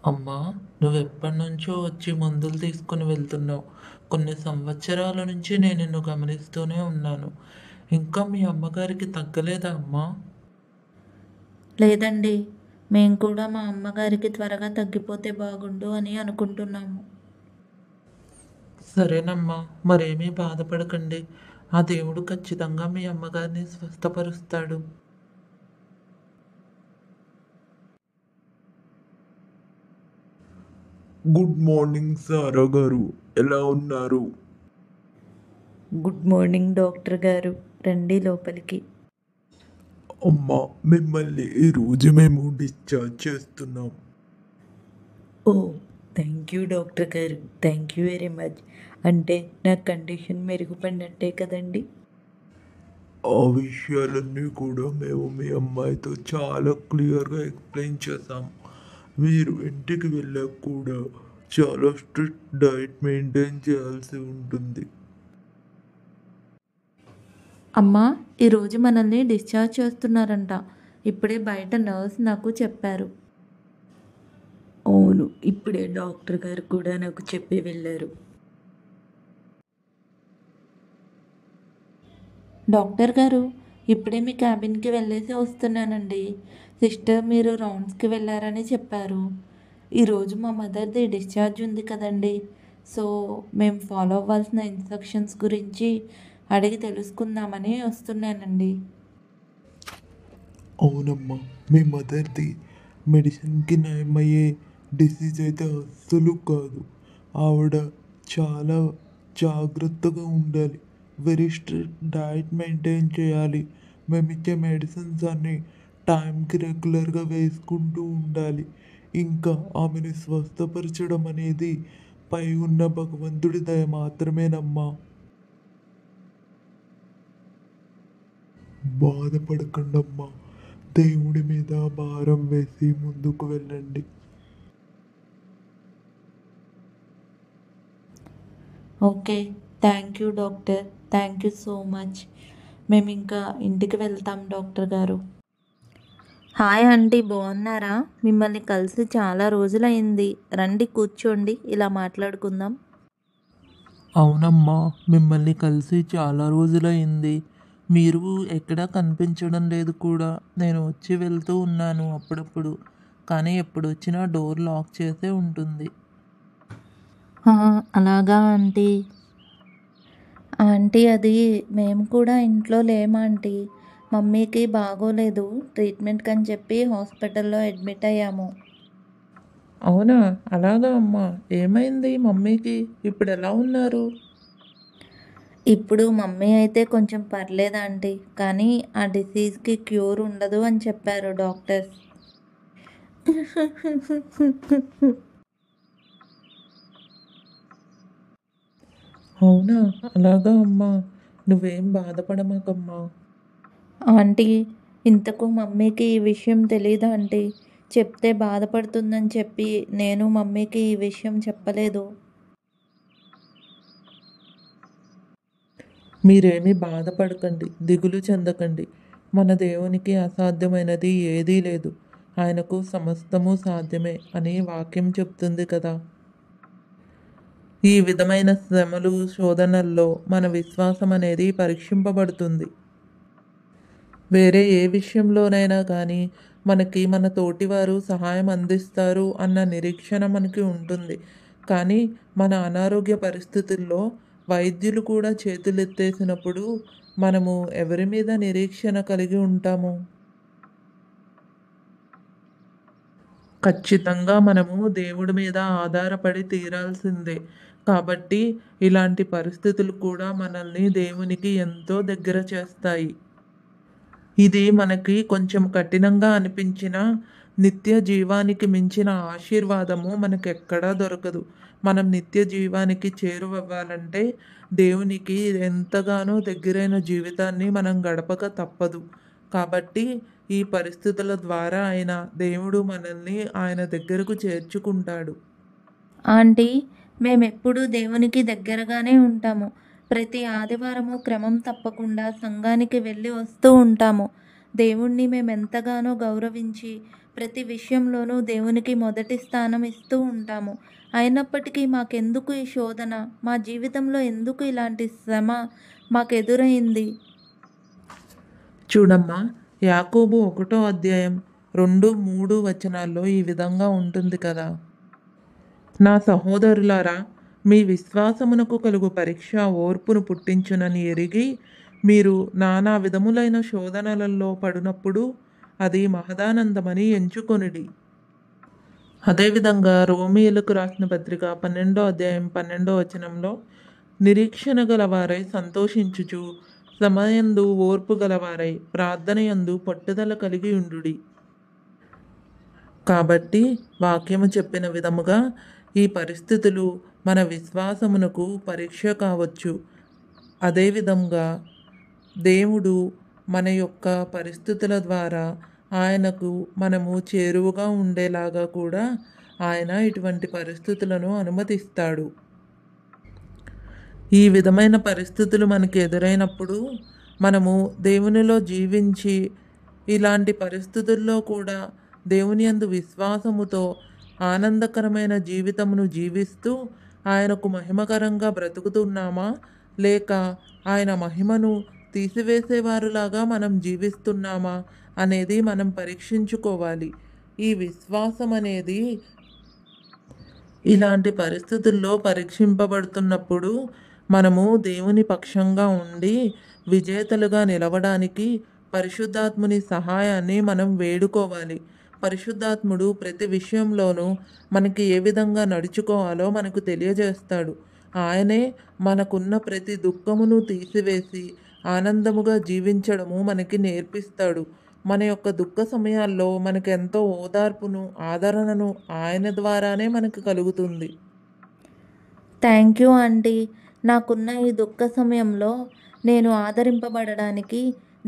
అమ్మా, నువ్వెప్పటినుంచో వచ్చి మందులు తీసుకుని వెళ్తున్నావు. కొన్ని సంవత్సరాల నుంచి నేను నిన్ను గమనిస్తూనే ఉన్నాను. ఇంకా మీ అమ్మగారికి తగ్గలేదా అమ్మా? లేదండి. మేము కూడా మా అమ్మగారికి త్వరగా తగ్గిపోతే బాగుండు అని అనుకుంటున్నాము. సరేనమ్మా, మరేమీ బాధపడకండి. ఆ దేవుడు ఖచ్చితంగా మీ అమ్మగారిని స్వస్థపరుస్తాడు. గుడ్ మార్నింగ్ సారా గారు, ఎలా ఉన్నారు? గుడ్ మార్నింగ్ డాక్టర్ గారు. రండి లోపలికి. అమ్మా, మిమ్మల్ని ఈరోజు మేము డిశ్చార్జ్ చేస్తున్నాం. ఓ, థ్యాంక్ యూ డాక్టర్ గారు. Thank you very much. అంటే నా కండిషన్ మెరుగుపడినట్టే కదండి? ఆ విషయాలన్నీ కూడా మేము మీ అమ్మాయితో చాలా క్లియర్గా ఎక్స్ప్లెయిన్ చేసాం. మీరు ఇంటికి వెళ్ళాక కూడా చాలా స్ట్రిక్ట్ డైట్ మెయింటైన్ చేయాల్సి ఉంటుంది. అమ్మా, ఈరోజు మనల్ని డిశ్చార్జ్ చేస్తున్నారంట. ఇప్పుడే బయట నర్స్ నాకు చెప్పారు. అవును, ఇప్పుడే డాక్టర్ గారు కూడా నాకు చెప్పి వెళ్ళారు. డాక్టర్ గారు, ఇప్పుడే మీ క్యాబిన్కి వెళ్ళేసి వస్తున్నానండి. సిస్టర్ మీరు రౌండ్స్కి వెళ్ళారని చెప్పారు. ఈరోజు మా మదర్ది డిశ్చార్జ్ ఉంది కదండి. సో మేము ఫాలో అవ్వాల్సిన ఇన్స్ట్రక్షన్స్ గురించి అడిగి తెలుసుకుందామని వస్తున్నానండి. అవునమ్మా, మీ మదర్ది మెడిసిన్కి నయమయ్యే డిసీజ్ అయితే అస్సలు కాదు. ఆవిడ చాలా జాగ్రత్తగా ఉండాలి. వెరీ స్ట్రిక్ట్ డైట్ మెయింటైన్ చేయాలి. మేము ఇచ్చే మెడిసిన్స్ అన్నీ టైంకి రెగ్యులర్గా వేసుకుంటూ ఉండాలి. ఇంకా ఆమెను స్వస్థపరచడం అనేది పై ఉన్న భగవంతుడి దయ మాత్రమేనమ్మా. బాధపడకండమ్మా. దేవుడి మీద భారం వేసి ముందుకు వెళ్ళండి. Okay, thank you doctor. Thank you so much. మేము ఇంకా ఇంటికి వెళ్తాం డాక్టర్ గారు. హాయ్ ఆంటీ, బాగున్నారా? మిమ్మల్ని కలిసి చాలా రోజులైంది. రండి కూర్చోండి, ఇలా మాట్లాడుకుందాం. అవునమ్మా, మిమ్మల్ని కలిసి చాలా రోజులైంది. మీరు ఎక్కడా కనిపించడం లేదు కూడా. నేను వచ్చి వెళ్తూ ఉన్నాను అప్పుడప్పుడు, కానీ ఎప్పుడు వచ్చినా డోర్ లాక్ చేసే ఉంటుంది. అలాగా ఆంటీ. ఆంటీ అది మేము కూడా ఇంట్లో లేము ఆంటీ. మమ్మీకి బాగోలేదు, ట్రీట్మెంట్కి అని చెప్పి హాస్పిటల్లో అడ్మిట్ అయ్యాము. అవునా? అలాగా అమ్మా. ఏమైంది మమ్మీకి? ఇప్పుడు ఎలా ఉన్నారు? ఇప్పుడు మమ్మీ అయితే కొంచెం పర్లేదు ఆంటీ, కానీ ఆ డిసీజ్కి క్యూర్ ఉండదు అని చెప్పారు డాక్టర్స్. అవునా? అలాగా అమ్మా. నువ్వేం బాధపడమాకమ్మా. ఆంటీ, ఇంతకు మమ్మీకి ఈ విషయం తెలీదా ఆంటీ? చెప్తే బాధపడుతుందని చెప్పి నేను మమ్మీకి ఈ విషయం చెప్పలేదు. మీరేమీ బాధపడకండి, దిగులు చెందకండి. మన దేవునికి అసాధ్యమైనది ఏదీ లేదు. ఆయనకు సమస్తము సాధ్యమే అని వాక్యం చెప్తుంది కదా. ఈ విధమైన శ్రమలు, శోధనల్లో మన విశ్వాసం అనేది పరీక్షింపబడుతుంది. వేరే ఏ విషయంలోనైనా కానీ మనకి మన తోటివారు సహాయం అందిస్తారు అన్న నిరీక్షణ మనకి ఉంటుంది. కానీ మన అనారోగ్య పరిస్థితుల్లో వైద్యులు కూడా చేతులెత్తేసినప్పుడు మనము ఎవరి మీద నిరీక్షణ కలిగి ఉంటాము? ఖచ్చితంగా మనము దేవుడి మీద ఆధారపడి తీరాల్సిందే. కాబట్టి ఇలాంటి పరిస్థితులు కూడా మనల్ని దేవునికి ఎంతో దగ్గర చేస్తాయి. ఇది మనకి కొంచెం కఠినంగా అనిపించినా నిత్య జీవానికి మించిన ఆశీర్వాదము మనకెక్కడా దొరకదు. మనం నిత్య జీవానికి చేరువవ్వాలంటే దేవునికి ఎంతగానో దగ్గరైన జీవితాన్ని మనం గడపక తప్పదు. కాబట్టి ఈ పరిస్థితుల ద్వారా దేవుడు మనల్ని ఆయన దగ్గరకు చేర్చుకుంటాడు. ఆంటీ, మేమెప్పుడూ దేవునికి దగ్గరగానే ఉంటాము. ప్రతి ఆదివారము క్రమం తప్పకుండా సంఘానికి వెళ్ళి వస్తూ ఉంటాము. దేవుణ్ణి మేము ఎంతగానో గౌరవించి ప్రతి విషయంలోనూ దేవునికి మొదటి స్థానం ఇస్తూ ఉంటాము. అయినప్పటికీ మాకెందుకు ఈ శోధన, మా జీవితంలో ఎందుకు ఇలాంటి శ్రమ మాకెదురైంది? చూడమ్మా, యాకోబు 1వ అధ్యాయం 2, 3 వచనాల్లో ఈ విధంగా ఉంటుంది కదా. నా సహోదరులారా, మీ విశ్వాసమునకు కలుగు పరీక్ష ఓర్పును పుట్టించునని ఎరిగి మీరు నానా విధములైన శోధనలలో పడినప్పుడు అది మహదానందమని ఎంచుకొనిడి. అదేవిధంగా రోమీయులకు రాసిన పత్రిక 12వ అధ్యాయం 12వ వచనంలో నిరీక్షణ గలవారై సంతోషించుచు శ్రమయందు ఓర్పు గలవారై ప్రార్థనయందు పట్టుదల కలిగి ఉండుడి. కాబట్టి వాక్యము చెప్పిన విధముగా ఈ పరిస్థితులు మన విశ్వాసమునకు పరీక్ష కావచ్చు. అదేవిధంగా దేవుడు మన యొక్క పరిస్థితుల ద్వారా ఆయనకు మనము చేరువగా ఉండేలాగా కూడా ఆయన ఇటువంటి పరిస్థితులను అనుమతిస్తాడు. ఈ విధమైన పరిస్థితులు మనకు ఎదురైనప్పుడు మనము దేవునిలో జీవించి ఇలాంటి పరిస్థితుల్లో కూడా దేవుని యందు విశ్వాసముతో ఆనందకరమైన జీవితమును జీవిస్తూ ఆయనకు మహిమకరంగా బ్రతుకుతున్నామా, లేక ఆయన మహిమను తీసివేసేవారులాగా మనం జీవిస్తున్నామా అనేది మనం పరీక్షించుకోవాలి. ఈ విశ్వాసం అనేది ఇలాంటి పరిస్థితుల్లో పరీక్షింపబడుతున్నప్పుడు మనము దేవుని పక్షంగా ఉండి విజేతలుగా నిలవడానికి పరిశుద్ధాత్ముని సహాయాన్ని మనం వేడుకోవాలి. పరిశుద్ధాత్ముడు ప్రతి విషయంలోనూ మనకి ఏ విధంగా నడుచుకోవాలో మనకు తెలియజేస్తాడు. ఆయనే మనకున్న ప్రతి దుఃఖమును తీసివేసి ఆనందముగా జీవించడము మనకి నేర్పిస్తాడు. మన యొక్క దుఃఖ సమయాల్లో మనకు ఎంతో ఓదార్పును, ఆదరణను ఆయన ద్వారానే మనకు కలుగుతుంది. Thank you aunty. నాకున్న ఈ దుఃఖ సమయంలో నేను ఆదరింపబడడానికి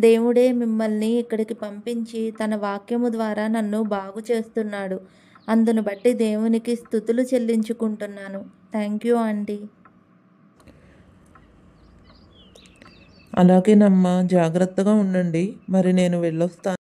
దేవుడే మిమ్మల్ని ఇక్కడికి పంపించి తన వాక్యము ద్వారా నన్ను బాగు చేస్తున్నాడు. అందును బట్టి దేవునికి స్తుతులు చెల్లించుకుంటున్నాను. Thank you aunty. అలాగేనమ్మా, జాగ్రత్తగా ఉండండి. మరి నేను వెళ్ళొస్తాను.